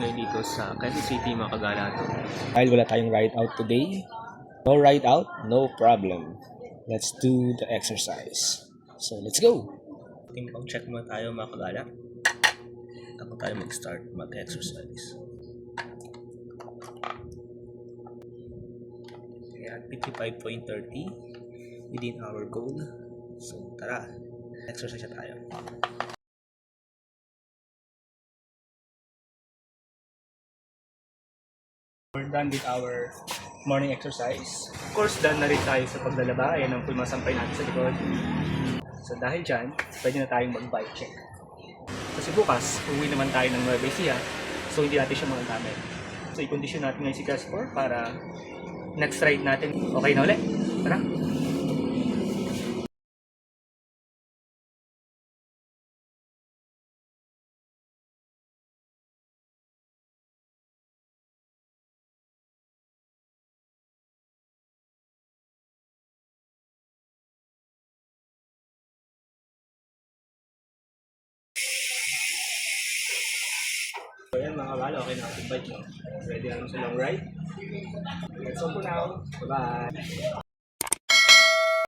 ngayon dito sa Quezon City, mga kagalato. Dahil wala tayong ride out today, no ride out, no problem. Let's do the exercise. So, let's go! Check muna tayo, mga kagala. Ako tayo mag-start mag-exercise. At 55.30 within our goal. So, tara, exercise na tayo. We're done with our morning exercise. Of course, done na rin tayo sa paglalaba. Ayan ang pulmasampay natin sa likod. So dahil dyan, pwede na tayong mag-bike check. Kasi bukas, uwi naman tayo ng Nueva Ecija. So hindi natin siya magagamit. So i-condition natin ngayon si Casper para next ride natin. Okay na ulit. Tara! So yan mga kabalo, okay na ating bike mo. Ready na sa long ride. Let's go for now. Bye-bye!